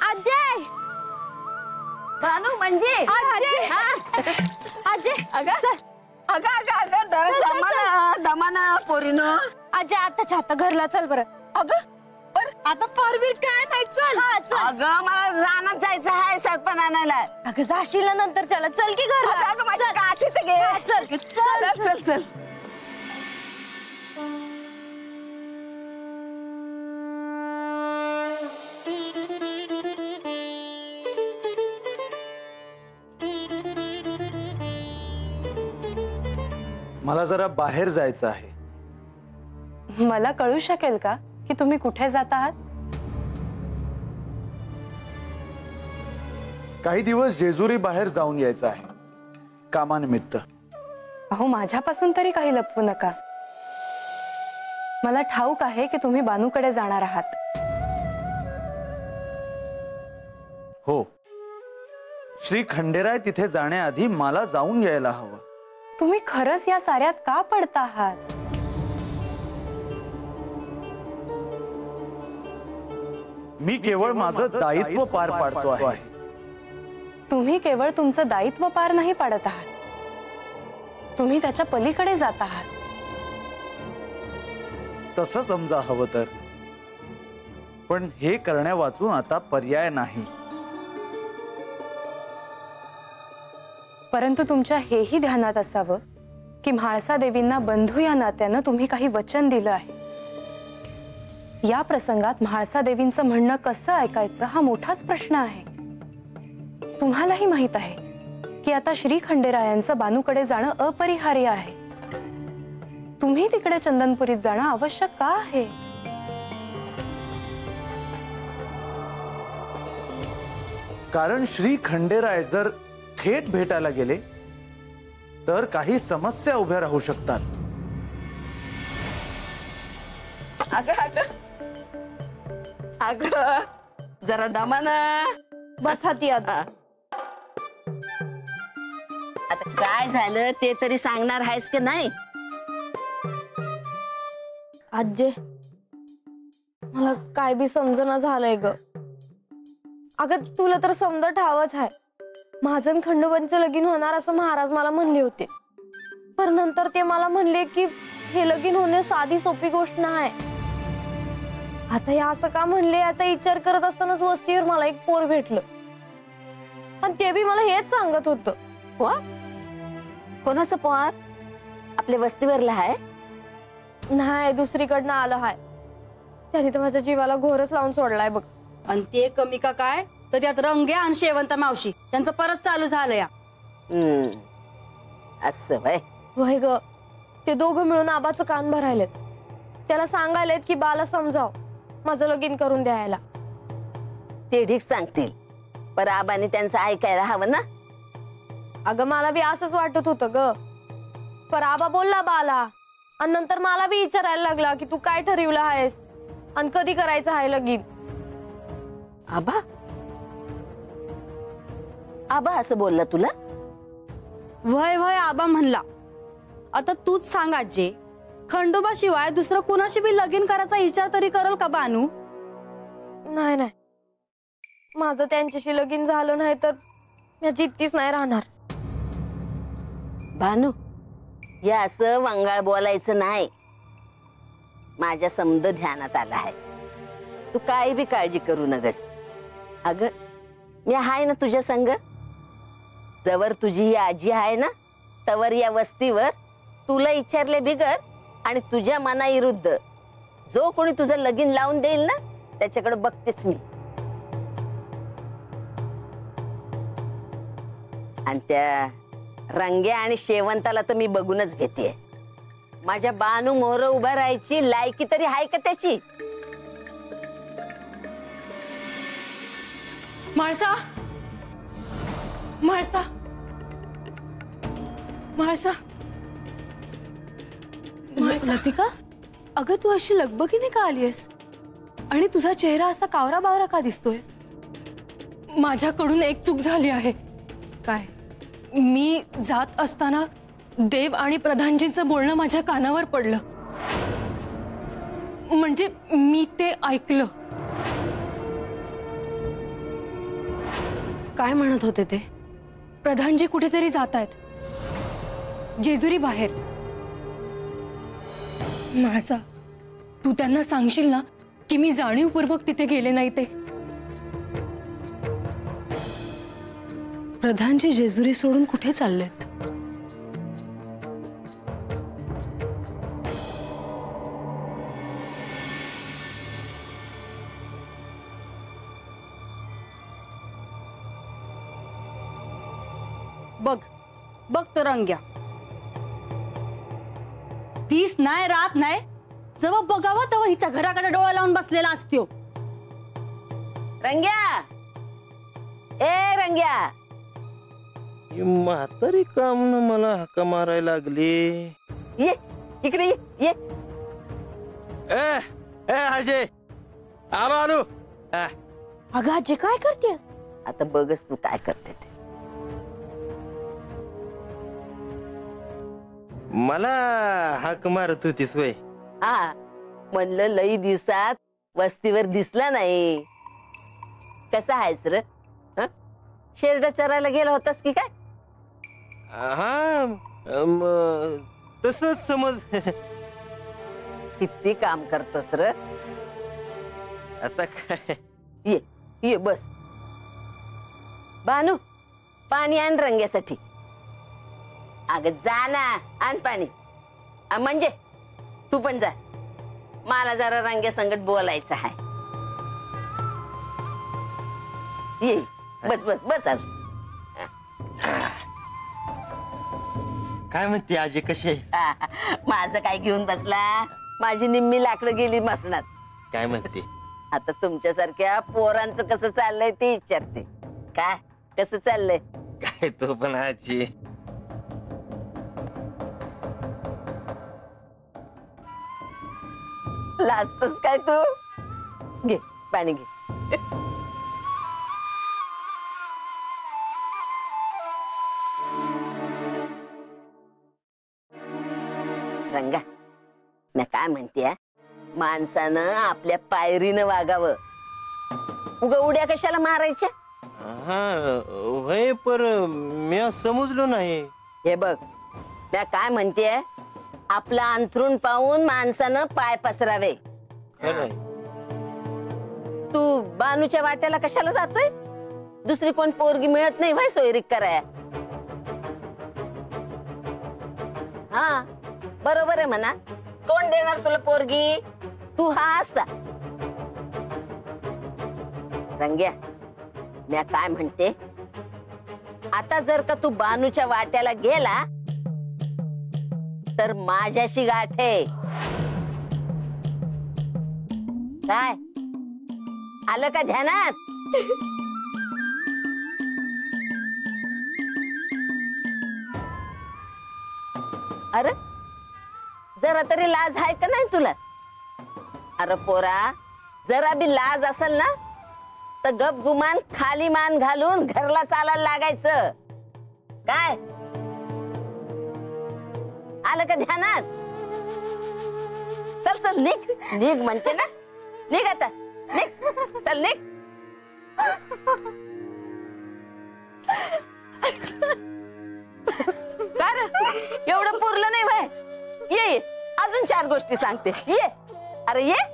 अजय भानू म्हणजे अजय अगं अगं अगं अगं दमाना पोरीनो. अजय आताच्या आता घरला चल बरं. अगं पण आता परवीर काय नाही चल. अगं मला रानात जायचं आहे सरपण आणायला. अगं जाशील ना नंतर चला चल की घरला. अगं माझी काठी तर घे. चल चल चल चल. मला जरा बाहेर जायचं आहे. मला कळू शकेल का की तुम्ही कुठे जात आहात? काही दिवस जेजुरी बाहेर जाऊन यायचं आहे कामानिमित्त. अहो माझ्यापासून तरी काही लपवू नका. मला ठाऊक आहे की तुम्ही बानूकडे जाणार आहात. हो, श्री खंडेराय तिथे जाण्याआधी मला जाऊन यायला हवं. तुम्ही खरंच या साऱ्यात का पडता आहात? मी केवळ माझं दायित्व पार पाडतो आहे. तुम्ही केवळ तुमचं दायित्व पार नाही पाडत आहात, तुम्ही त्याच्या पलीकडे जात आहात. तसं समजा हवं तर, पण हे करण्या वाचून आता पर्याय नाही. परंतु तुमच्या हेही ध्यानात असावं की म्हाळसा देवींना बंधू या नात्यानं तुम्ही काही वचन दिलं आहे. या प्रसंगात म्हाळसा देवींचं म्हणणं कसं ऐकायचं हा मोठाच प्रश्न आहे. तुम्हालाही माहित आहे की आता श्री खंडेरायांचं बानूकडे जाणं अपरिहार्य आहे. तुम्ही तिकडे चंदनपुरीत जाणं आवश्यक का आहे? कारण श्री खंडेराय जर थेट भेटायला गेले तर काही समस्या उभ्या राहू शकतात. अगं अगं अगं जरा दमाना बस हाती आता. आता काय झालं ते तरी सांगणार आहेस की नाही? अजय मला काय बी समजना झालंय ग. अगं तुला तर समजत हवंच आहे. माझं खंडोबांचं लगीन होणार असं महाराज मला म्हणले होते, पण नंतर ते मला म्हणले की हे लगीन होणे साधी सोपी गोष्ट नाही. आता हे असं का म्हणले याचा विचार करत असतानाच वस्तीवर मला एक पोर भेटलं, आणि ते बी मला हेच सांगत होतं. कोणाचं पोर? आपल्या वस्तीवरला आहे? नाही, दुसरीकडनं आलं हाय. त्याने तर माझ्या जीवाला घोरच लावून सोडलाय बघ. आणि ते कमी का काय तर त्यात रंगे आणि शेवंत मावशी त्यांचं परत चालू झालं या. असं वय ग, ते दोघं मिळून आबाचं कान भरायलेत. त्याला सांगायलेत की बाला समजाव माझं लगीन करून द्यायला. ते ठीक सांगतील, पर आबाने त्यांचं ऐकायला हवं ना. अगं मला बी असंच वाटत होतं ग, पर आबा बोलला बाला, आणि नंतर मला बी विचारायला लागला की तू काय ठरवलं आहेस आणि कधी करायचं आहे लगीन. आबा आबा असं बोलला तुला? वय वय आबा म्हणला. आता तूच सांग आजे, खंडोबा शिवाय दुसरं कुणाशी बी लगीन करायचा विचार तरी करल का बानू? नाही नाही, माझं त्यांच्याशी लगीन झालं नाही तर मी जिद्दीच नाही राहणार. भानू, या असं वंगाळ बोलायचं नाही. माझ्या समद ध्यानात आलं आहे. तू काही बी काळजी करू नगस. अगं मी आहे ना तुझ्या संग. जवर तुझी ही आजी आहे ना तवर या वस्तीवर तुला विचारले बिगर आणि तुझ्या मनाविरुद्ध जो कोणी तुझं लगीन लावून देईल ना त्याच्याकडे बघतेच मी. आणि त्या रंग्या आणि शेवंताला तर मी बघूनच घेते. माझ्या बानू मोहर उभा राहायची लायकी तरी आहे का त्याची? म्हाळसा, म्हाळसा, म्हाळसा, लतिका, अगं तू अशी लगबगीने का आलीयस आणि तुझा चेहरा असा कावरा बावरा का दिसतोय? माझ्याकडून एक चूक झाली आहे. काय? मी जात असताना देव आणि प्रधानजींचं बोलणं माझ्या कानावर पडलं. म्हणजे मी ते ऐकलं. काय म्हणत होते ते? प्रधानजी कुठेतरी जात आहेत, जेजुरी बाहेर. म्हाळसा, तू त्यांना सांगशील ना की मी जाणीवपूर्वक तिथे गेले नाही ते. प्रधानजी जेजुरी सोडून कुठे चाललेत? बघ बघ तो रंग्या, दिस नाही रात नाही, जेव्हा बघावं तेव्हा हिच्या घराकडे डोळा लावून बसलेला असतो. रंग्या, ए रंग्या, ही म्हातारी काम न मला हाका मारायला लागली. ये इकडे ये, ये. ए ए अजय, आलो आलो. अगं आजी काय करते? आता बघच तू काय करते ते. मला हाक मारत होतीस वय? हा, म्हणलं लई दिवसात वस्तीवर दिसला नाही. कसा आहेस र? शेरड चरायला गेला होतास की काय? हा, तसंच समज. किती काम करतोस र? आता काय? ये ये बस. बानू, पाणी आण रंग्यासाठी. अगं जा ना, आण पाणी. म्हणजे तू पण जा, मला जरा रंग्या संगत बोलायचं आहे. ये बस बस बस. आज काय म्हणते आजी, कशी आहे? माझं काय घेऊन बसला? माझी निम्मी लाकडं गेली मसणात. काय म्हणते? आता तुमच्यासारख्या पोरांचं कसं चाललंय ते विचारते. काय कसं चाललंय? काय तो पण आजी. लाजतोस काय तू? घे पाणी घे. रंगा, मी काय म्हणते, माणसानं आपल्या पायरीनं वागावं. उगा उड्या कशाला मारायच्या? हा वय, पर मी समजलो नाही. हे बघ, मी काय म्हणते, आपला अंथरूण पाहून माणसानं पाय पसरावे. खरंय. तू बानूच्या वाट्याला कशाला जातोय? दुसरी कोण पोरगी मिळत नाही भाई सोयरीक कराया? हा बरोबर आहे म्हणा. कोण देणार तुला पोरगी? तू हा असा. रंग्या, मी काय म्हणते, आता जर का तू बानूच्या वाट्याला गेला तर माझ्याशी गाठ आहे. काय आलं का ध्यानात? अरे जरा तरी लाज आहे का नाही तुला? अरे पोरा, जरा बी लाज असेल ना तर गप गुमान खाली मान घालून घरला चालायला लागायचं. काय आलं का ध्यानात? चल चल निघ निघ म्हणते ना, निघ आता, निघ, चल निघ. काय रे, एवढं पुरलं नाही भाई? ये ये, अजून 4 गोष्टी सांगते. ये, अरे ये.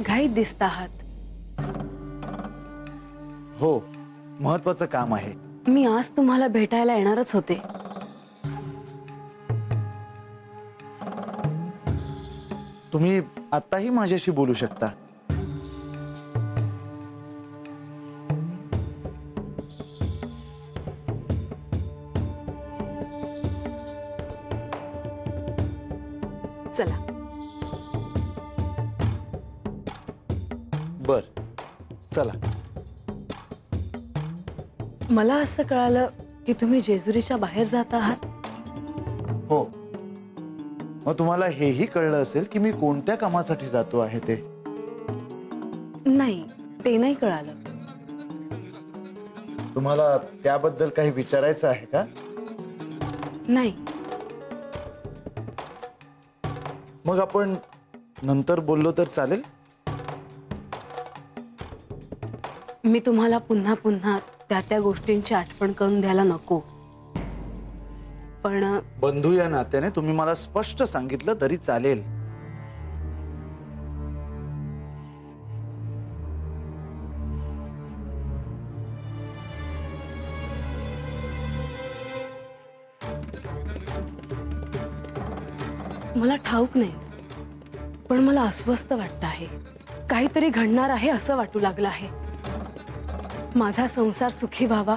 घाईत दिसत आहात. हो, महत्वाचं काम आहे. मी आज तुम्हाला भेटायला येणारच होते. तुम्ही आत्ताही माझ्याशी बोलू शकता. चला. बर, चला. मला असं कळालं की तुम्ही जेजुरीच्या बाहेर जात आहात. हो, मग तुम्हाला हेही कळलं असेल की मी कोणत्या कामासाठी जातो आहे ते. नाही, ते नाही कळालं. तुम्हाला त्याबद्दल काही विचारायचं आहे का? नाही. मग आपण नंतर बोललो तर चालेल? मी तुम्हाला पुन्हा पुन्हा त्या गोष्टींची आठवण करून द्यायला नको, पण बंधू या नात्याने तुम्ही मला स्पष्ट सांगितलं तरी चालेल. मला ठाऊक नाही, पण मला अस्वस्थ वाटतं आहे. काहीतरी घडणार आहे असं वाटू लागलं आहे. माझा संसार सुखी व्हावा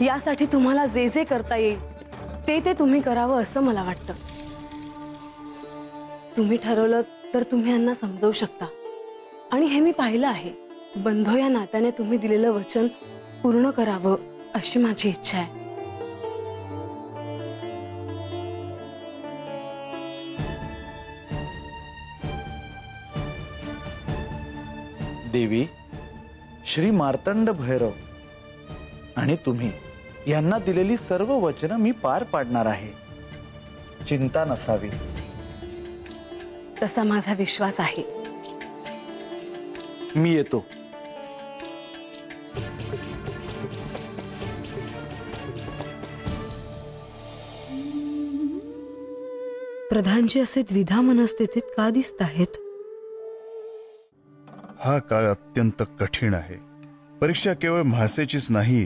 यासाठी तुम्हाला जे जे करता येईल ते तुम्ही करावं असं मला वाटतं. तुम्ही ठरवलं तर तुम्ही यांना समजावू शकता, आणि हे मी पाहिलं आहे. बंधू या नात्याने तुम्ही दिलेलं वचन पूर्ण करावं अशी माझी इच्छा आहे. देवी, श्री मार्तंड भैरव आणि तुम्ही यांना दिलेली सर्व वचनं मी पार पाडणार आहे. चिंता नसावी. तसा माझा विश्वास आहे. मी येतो. प्रधानजी असे द्विधा मनस्थितीत का दिसत आहेत? हा काळ अत्यंत कठीण आहे. परीक्षा केवळ म्हासेचीच नाही,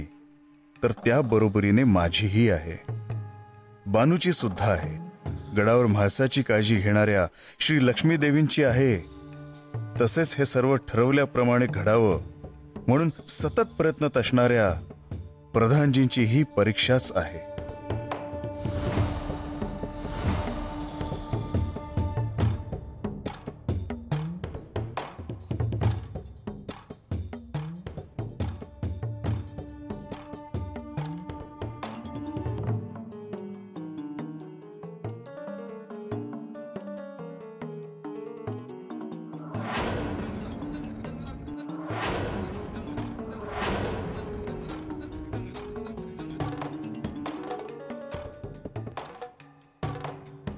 तर त्या बरोबरीने माझीही आहे, बानूची सुद्धा आहे. गडावर म्हासाची काळजी घेणाऱ्या श्री लक्ष्मी देवींची आहे. तसेच हे सर्व ठरवल्याप्रमाणे घडावं म्हणून सतत प्रयत्नत असणाऱ्या प्रधानजींची ही परीक्षाच आहे.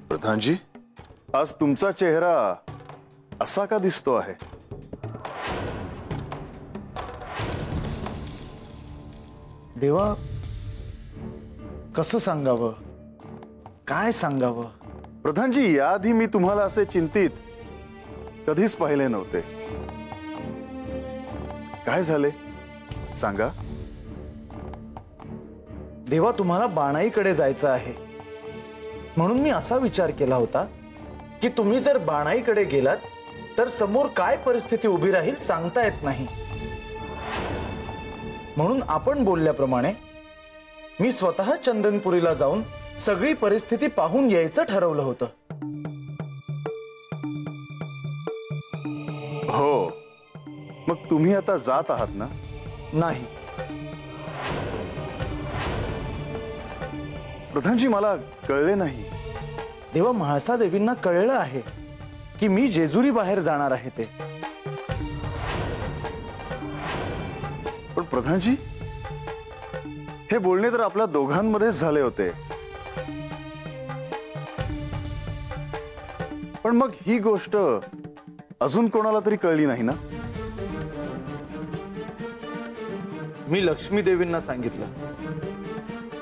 प्रधानजी, आज तुमचा चेहरा असा का दिसतो आहे? देवा, कसं सांगावं, काय सांगावं? प्रधानजी, याआधी मी तुम्हाला असे चिंतित कधीच पाहिले नव्हते. काय झाले सांगा. देवा, तुम्हाला बाणाईकडे जायचं आहे म्हणून मी असा विचार केला होता की तुम्ही जर बाणाईकडे गेलात तर समोर काय परिस्थिती उभी राहील सांगता येत नाही. म्हणून आपण बोलल्याप्रमाणे मी स्वतः चंदनपुरीला जाऊन सगळी परिस्थिती पाहून यायचं ठरवलं होतं. हो, मग तुम्ही आता जात आहात ना? नाही प्रधानजी, मला कळले नाही. देवा, म्हाळसा देवींना कळलं आहे की मी जेजुरी बाहेर जाणार आहे ते. पण प्रधानजी, हे बोलणे तर आपल्या दोघांमध्येच झाले होते. पण मग ही गोष्ट अजून कोणाला तरी कळली नाही ना? मी लक्ष्मी देवींना सांगितलं.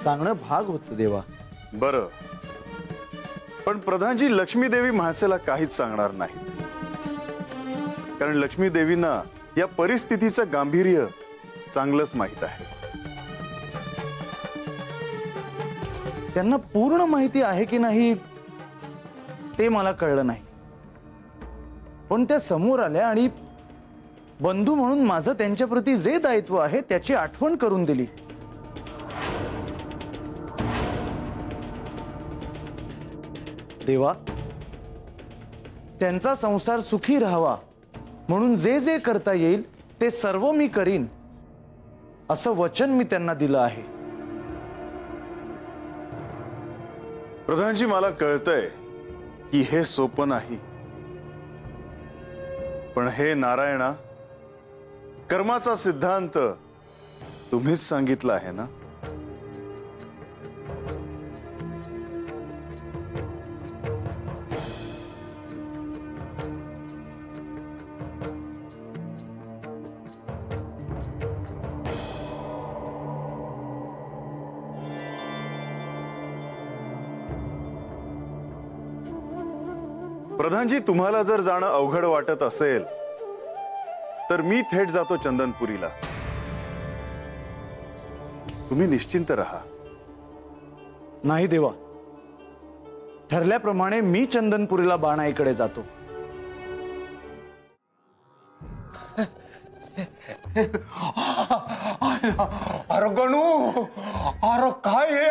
सांगणं भाग होतं देवा. बरं, पण प्रधानजी, लक्ष्मी देवी म्हाळसेला काहीच सांगणार नाही, कारण लक्ष्मी देवींना या परिस्थितीचं गांभीर्य चांगलंच माहित आहे. त्यांना पूर्ण माहिती आहे की नाही ते मला कळलं नाही. पण त्या समोर आल्या आणि बंधू म्हणून माझं त्यांच्याप्रती जे दायित्व आहे त्याची आठवण करून दिली. देवा, त्यांचा संसार सुखी राहावा म्हणून जे जे करता येईल ते सर्व मी करीन असं वचन मी त्यांना दिलं आहे. प्रधानजी, मला कळतंय की हे सोपं नाही, पण हे नारायणा, कर्माचा सिद्धांत तुम्हीच सांगितला आहे ना. प्रधानजी, तुम्हाला जर जाणं अवघड वाटत असेल तर मी थेट जातो चंदनपुरीला. तुम्ही निश्चिंत राहा. नाही देवा, ठरल्याप्रमाणे मी चंदनपुरीला बाणाईकडे जातो. अरे गणू, अरे काय हे?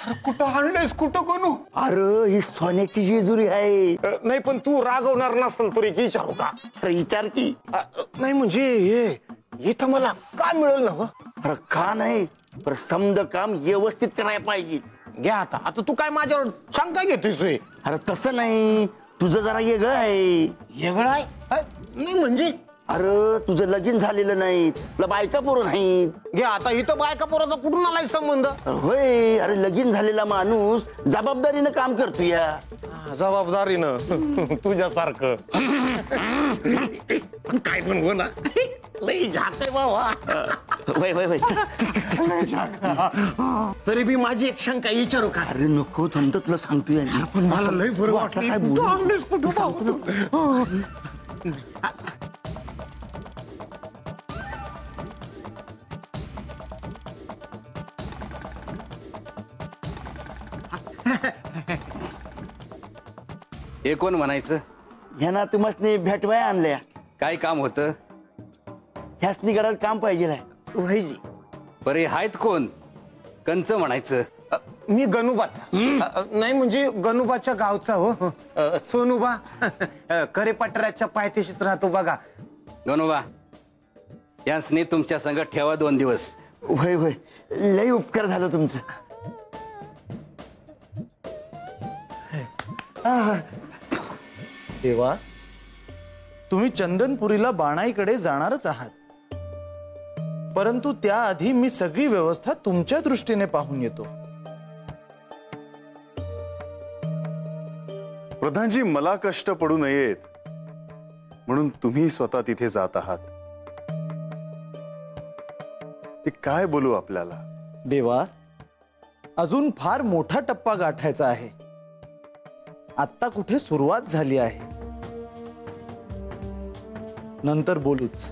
अरे कुठं आणलेस, कुठं गणू? अरे ही सोन्याची जेजुरी आहे. नाही पण तू रागवणार नसल तरी विचारू का? अरे विचार की. नाही म्हणजे हे इथं मला का मिळेल ना? अरे का नाही, पर समज काम व्यवस्थित करायला पाहिजे. घ्या आता. आता तू काय माझ्यावर शंका घेतोयस? अरे तसं नाही, तुझं जरा वेगळं आहे. वेगळं आहे? नाही म्हणजे? अरे तुझं लगीन झालेलं नाही, तुला बायका पोरं नाही. घ्या आता. इथं बायका पोराचा कुठून आलाय संबंध? होय, अरे लगीन झालेला माणूस जबाबदारीनं काम करतो या. जबाबदारीनं तुझ्यासारखं. काय पण बोला, लई झाक आहे बाबा. वय वय वय. तरी बी माझी एक शंका विचारू का? अरे नको, थांबतो, तुला सांगतोय. पण मला लई बरं वाटलं. काय बोलू? हे कोण म्हणायचं? ह्याना तुम्हाला भेटवाय आणल्या. काय काम होतं? ह्यासनी गडावर काम पाहिजे. वैजी बरे आहेत कोण? कंच म्हणायचं. मी गणुबाचा. नाही म्हणजे गणुबाच्या गावचा हो. सोनुबा करे पटऱ्याच्या पायथ्याशीच राहतो बघा. गणोबा, यांसनी तुमच्या संग ठेवा 2 दिवस. होय होय, लई उपकार झालं तुमचं. देवा, तुम्ही चंदनपुरीला बाणाईकडे जाणारच आहात, परंतु त्याआधी मी सगळी व्यवस्था तुमच्या दृष्टीने पाहून येतो. प्रधानजी, मला कष्ट पडू नयेत म्हणून तुम्ही स्वतः तिथे जात आहात. ते काय बोलू आपल्याला? देवा, अजून फार मोठा टप्पा गाठायचा आहे. आत्ता कुठे सुरुवात झाली आहे, नंतर बोलूच.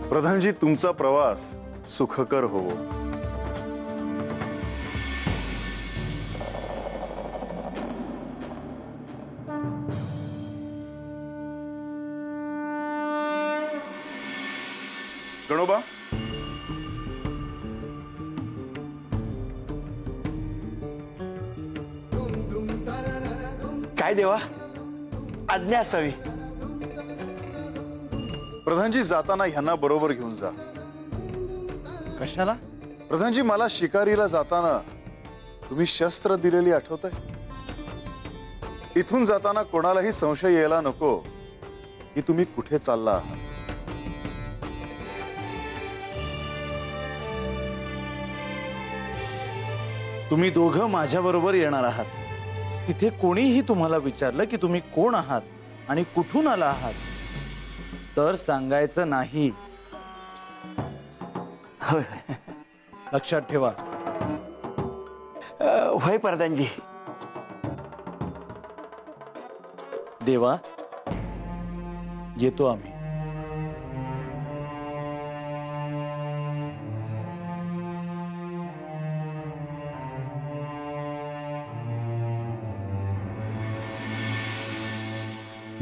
प्रधानजी, तुमचा प्रवास सुखकर हो. गणोबा, काय देवा, आज्ञा असावी. प्रधानजी, जाताना ह्यांना बरोबर घेऊन जा. कशाला? प्रधानजी, मला शिकारीला जाताना तुम्ही शस्त्र दिलेली आठवतंय? इथून जाताना कोणालाही संशय यायला नको की तुम्ही कुठे चालला आहात. तुम्ही दोघं माझ्या बरोबर येणार आहात. तिथे कोणीही तुम्हाला विचारलं की तुम्ही कोण आहात आणि कुठून आला आहात तर सांगायचं नाही. लक्षात ठेवा. होय प्रधानजी. देवा, येतो आम्ही.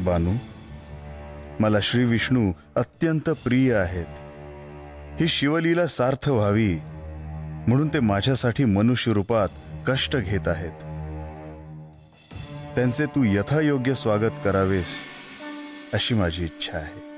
बानू, मला श्री विष्णू अत्यंत प्रिय आहेत. ही शिवलीला सार्थ व्हावी म्हणून ते माझ्यासाठी मनुष्य रूपात कष्ट घेत आहेत. त्यांचे तू यथायोग्य स्वागत करावेस अशी माझी इच्छा आहे.